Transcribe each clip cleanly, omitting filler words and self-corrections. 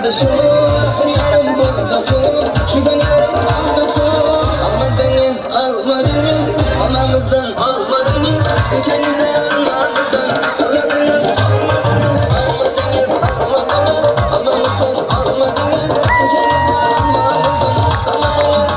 vardı şu bir yarım buldu şu yarım aldı şu. Almadınız anamızdan almadınız. Sökenize anamızdan salladınız. Almadınız anamızdan almadınız. Sökenize anamızdan salladınız.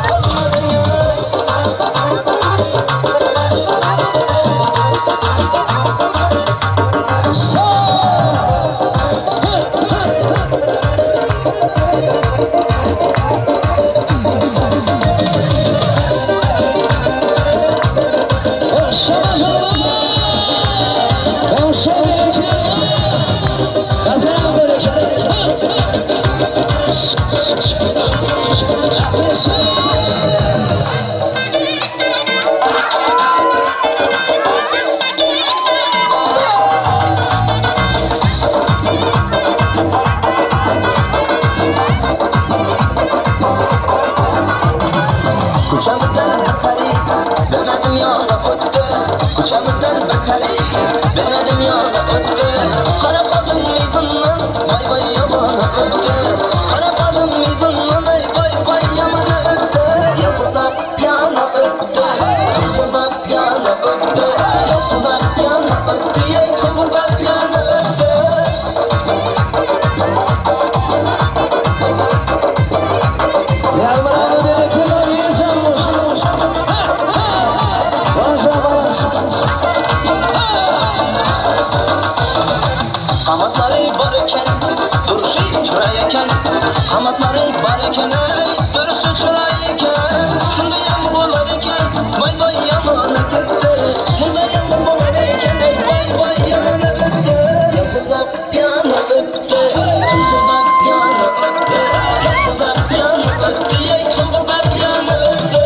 Kucağımızdan bakari, demedim yola öttü. Kucağımızdan bakari, demedim yola öttü. Kara kadın yüzünden vay vay yamana öttü. Kara kadın yüzünden vay vay yamana öttü. Yapıda yana öttü, yapıda yana öttü. Yapıda yana öttü, yapıda yana öttü. Yarmara berekeli yiyeceğim. Hamatları barıken, duruşu çırayken. Hamatları barıken, duruşu çırayken. Şundayam bularken, vay vay yamana gitti. Bundayam bularken, vay vay yamana gitti. Yapıda yana öptü, yapıda yana öptü. Yapıda yana öptü, yapıda yana öptü.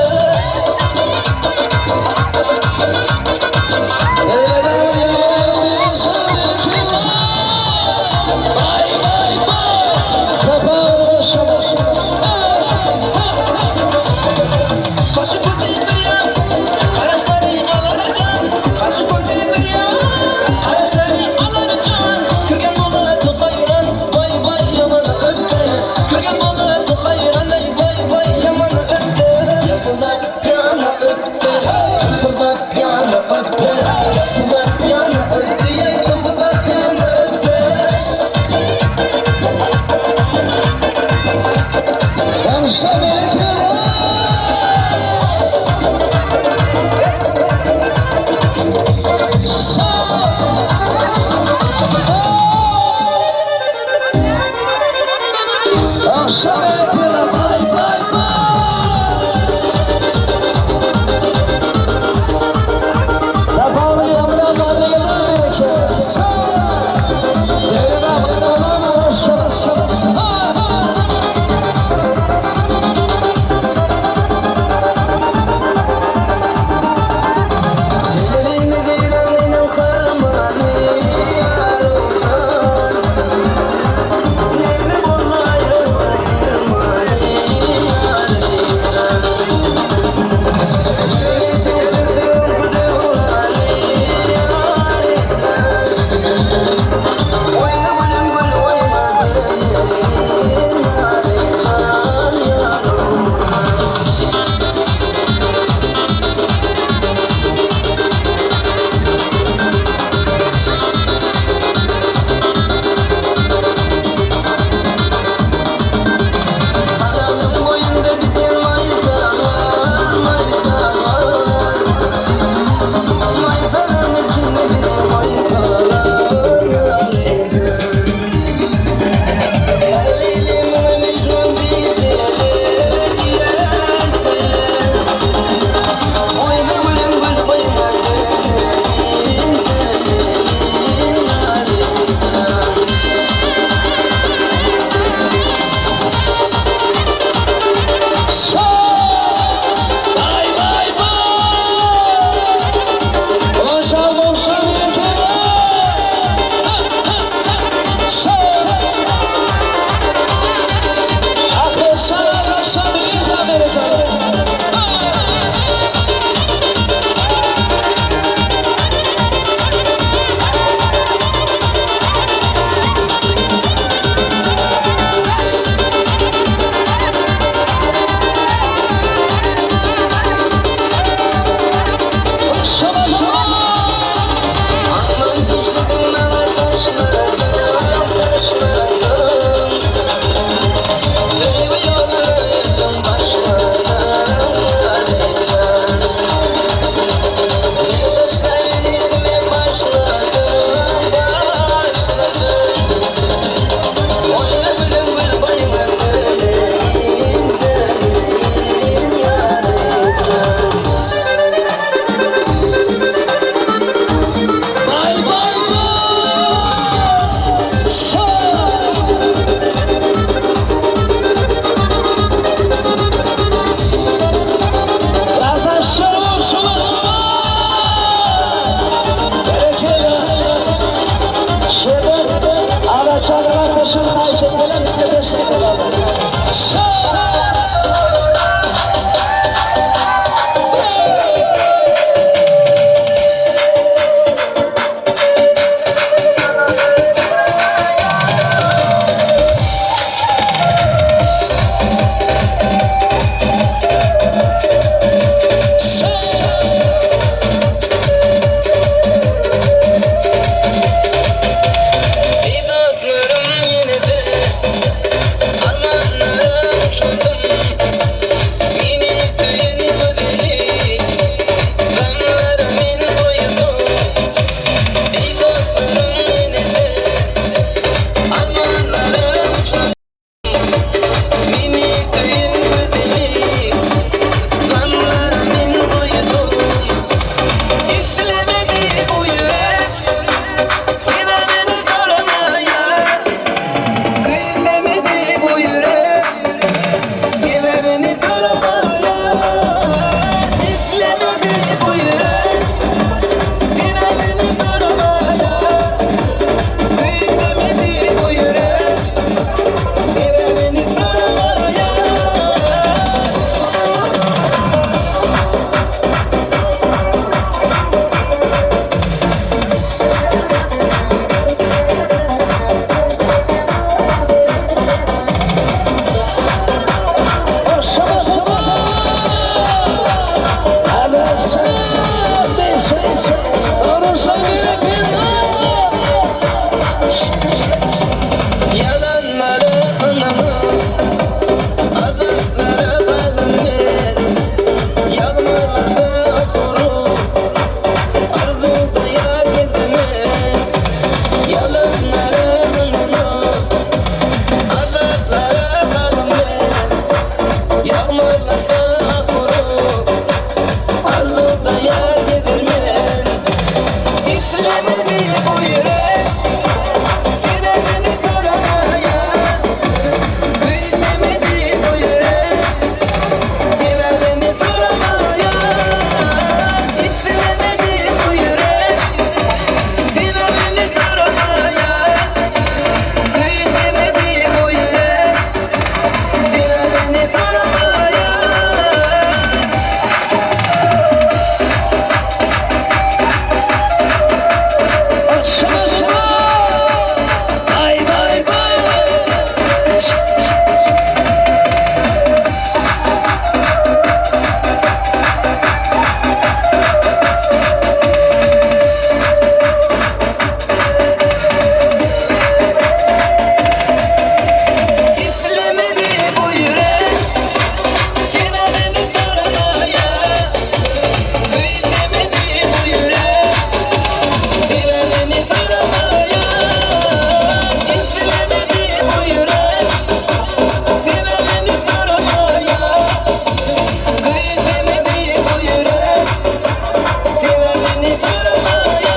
beni kırmaya.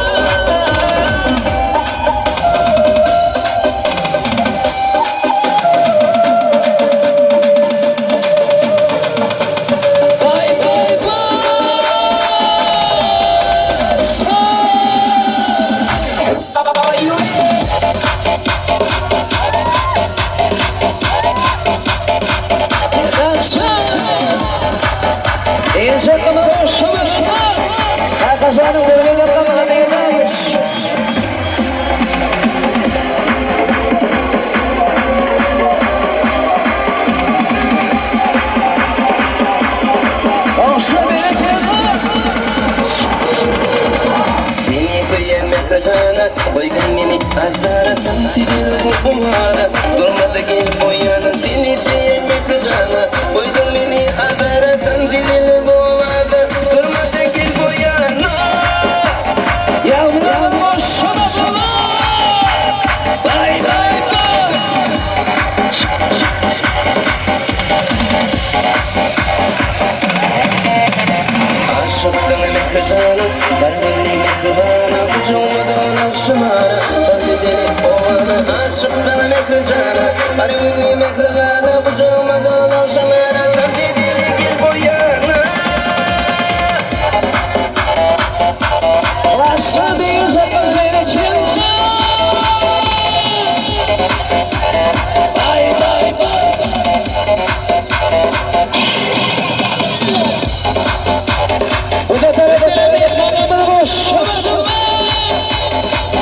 Koygun beni azara Sivil bu umara Durmadı gel bu yana Seni sevmek kızana Koygun beni azara Sivil bu umara Durmadı gel bu yana Yavrum boşuna bula Bay bay bay Aşıktın emek kızana Barbeli mekribana Vücumadan avşımara Tabidelik ovana Aşıktın emek kızana Barbeli mekribana Vücumadan avşımara Tabidelik gel bu yana Varsa bir yüzepaz verecek Bay bay bay Bu da tarafa yapmanı boş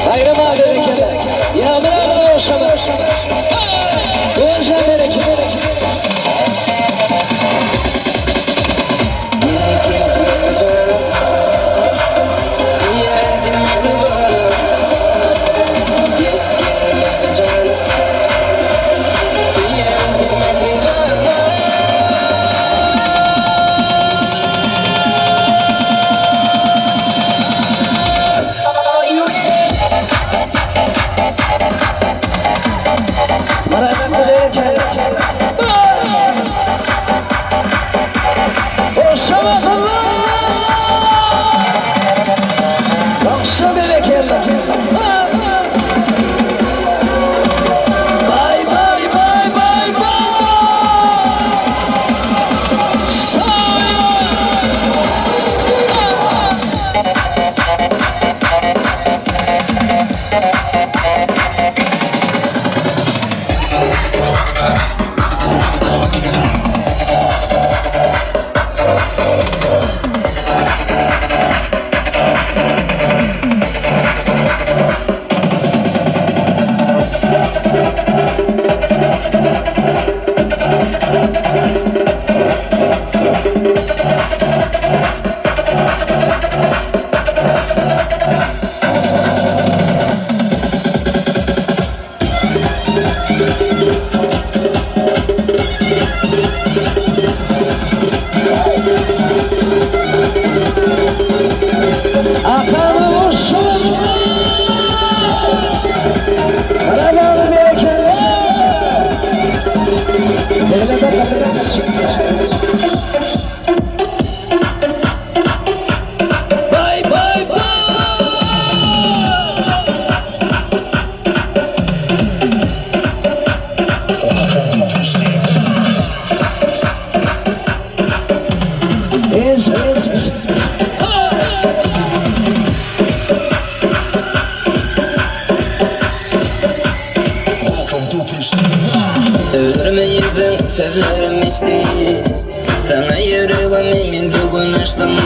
Bayram abi berekede Yağmur boş Bu özel berekede Ölmeydim, severim isteyiz Sana yüreğimi bugün açtım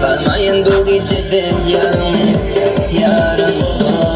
Kalmayın bu gecede yarın doğdu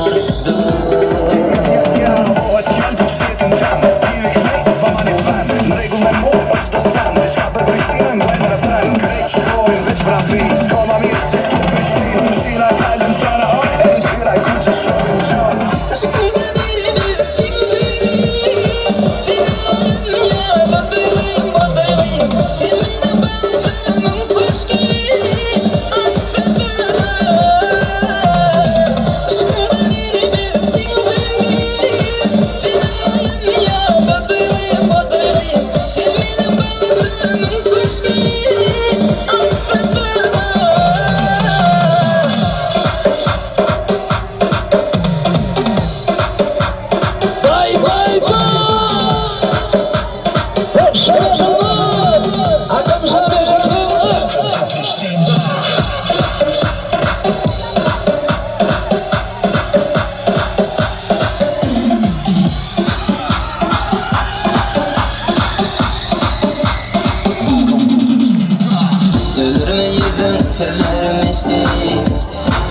geçti.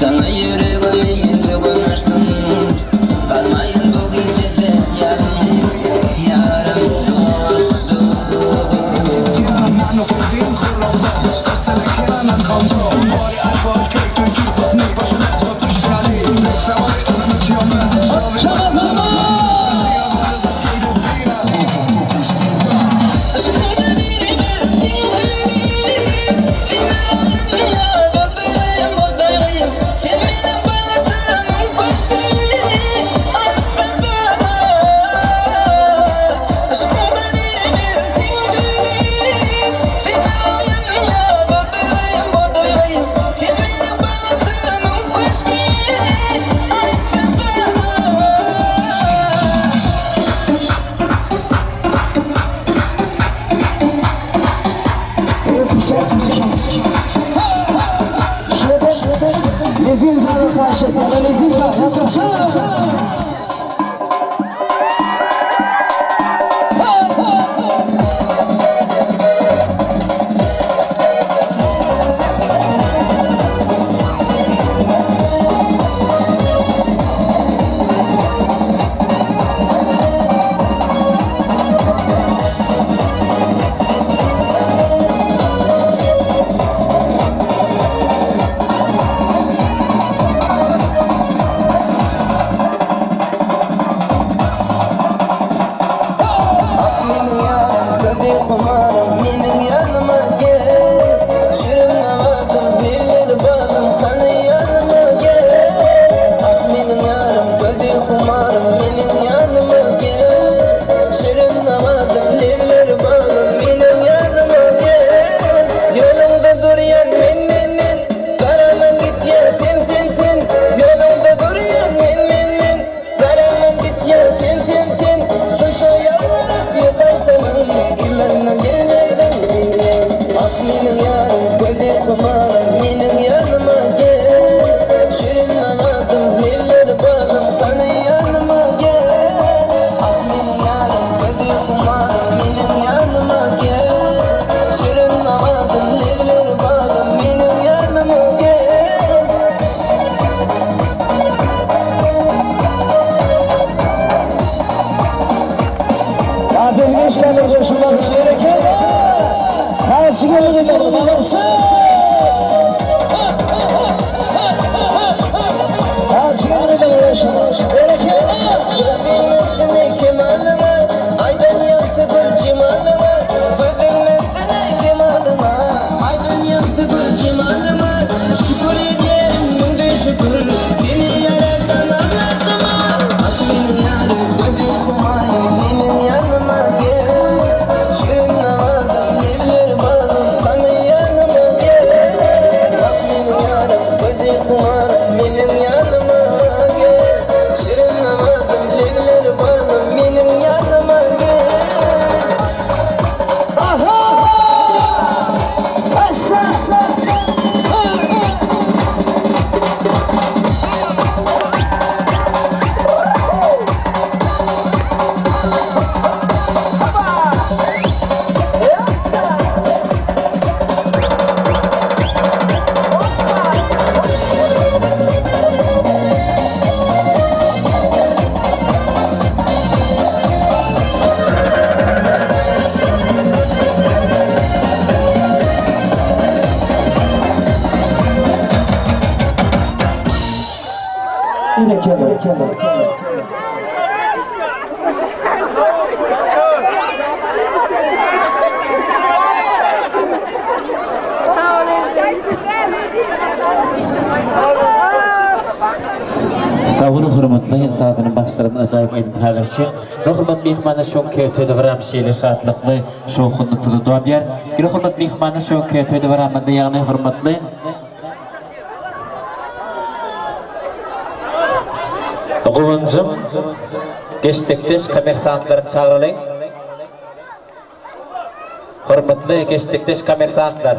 Sana yüreğimin çok açtım. Kalmayın bu gecede yarım Sağolun hürmetli saatinin başlarından acayip edintiler için. Hürmet mehmanı şoň kötüde varam şeýle şatlykly, şo hunutly dua ber. Hürmet mehmanı şo kötüde varam diýany hürmetli. Gowancym, geçdikdeş komersantlary çağıralyň. Hürmetli geçdikdeş komersantlar.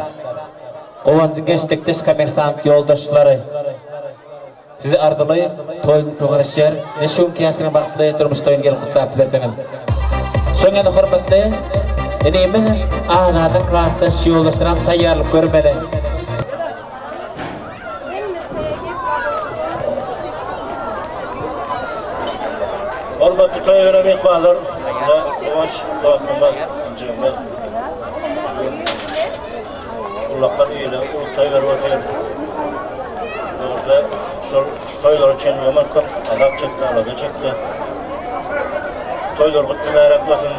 Gowancym geçdikdeş komersant ýoldaşlary. Sizi ardılayı toyun toğraşır, ne şun kıyasının baktığı durmuş toyun gelip kutlar pilerteniz. Şoňa da hürmetli, enemi anadan klasda şiyoldaşıran tayyarlık görmeli. toy gören ikbalar da hoş dostumlar cümle. Ullaklar iyiyle toy ver bakayım. Orada şu toylar için yaman kop alap çekti, aladı çekti. Toylar kutlu merak bakın.